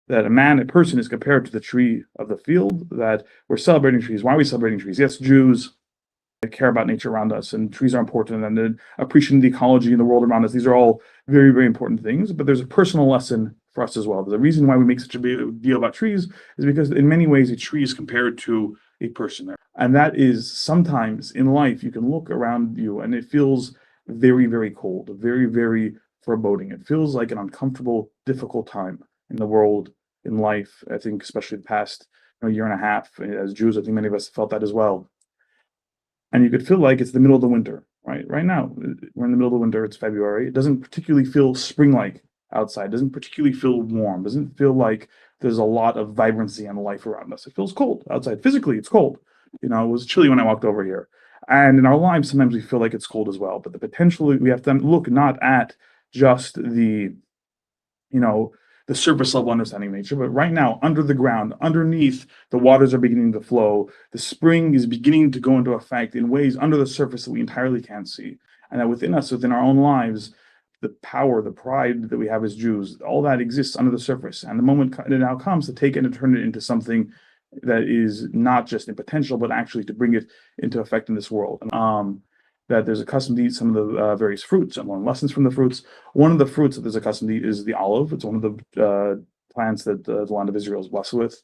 that a person is compared to the tree of the field, that we're celebrating trees. Why are we celebrating trees? Yes, Jews care about nature around us, and trees are important, and appreciating the ecology in the world around us. These are all very, very important things, but there's a personal lesson for us as well. The reason why we make such a big deal about trees is because in many ways a tree is compared to a person. And that is sometimes in life you can look around you and it feels very, very cold, very, very foreboding. It feels like an uncomfortable, difficult time in the world, in life. I think especially the past year and a half, as Jews, I think many of us felt that as well. And you could feel like it's the middle of the winter, right? Right now, we're in the middle of the winter, it's February. It doesn't particularly feel spring-like outside, it doesn't particularly feel warm, it doesn't feel like there's a lot of vibrancy and life around us. It feels cold outside. Physically, it's cold. It was chilly when I walked over here. And in our lives, sometimes we feel like it's cold as well. But the potential, we have to look not at just you know, the surface level understanding of nature, but right now, under the ground, underneath, the waters are beginning to flow. The spring is beginning to go into effect in ways under the surface that we entirely can't see. And that within us, within our own lives, the power, the pride that we have as Jews, all that exists under the surface. And the moment it now comes to take it and turn it into something that is not just in potential, but actually to bring it into effect in this world. That there's accustomed to eat some of the various fruits and learn lessons from the fruits. One of the fruits that there's accustomed to eat is the olive. It's one of the plants that the land of Israel is blessed with.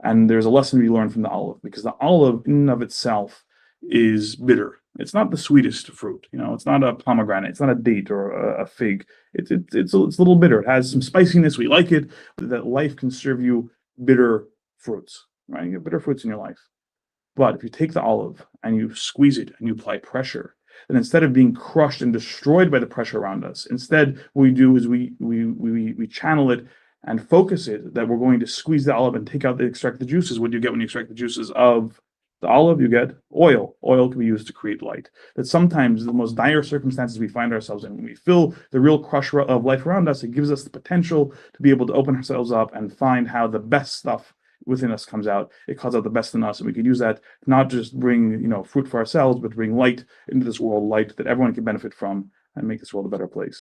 And there's a lesson to be learned from the olive, because the olive in and of itself is bitter. It's not the sweetest fruit. It's not a pomegranate. It's not a date or a fig. It's a little bitter. It has some spiciness. We like it, but that life can serve you bitter fruits, right? You get bitter fruits in your life. But if you take the olive and you squeeze it and you apply pressure, then instead of being crushed and destroyed by the pressure around us, instead what we do is we channel it and focus it, that we're going to squeeze the olive and extract the juices. What do you get when you extract the juices of the olive? You get oil. Oil can be used to create light. That sometimes the most dire circumstances we find ourselves in, when we feel the real crush of life around us, it gives us the potential to be able to open ourselves up and find how the best stuff within us comes out. It calls out the best in us, and we can use that not just bring fruit for ourselves, but bring light into this world, light that everyone can benefit from, and make this world a better place.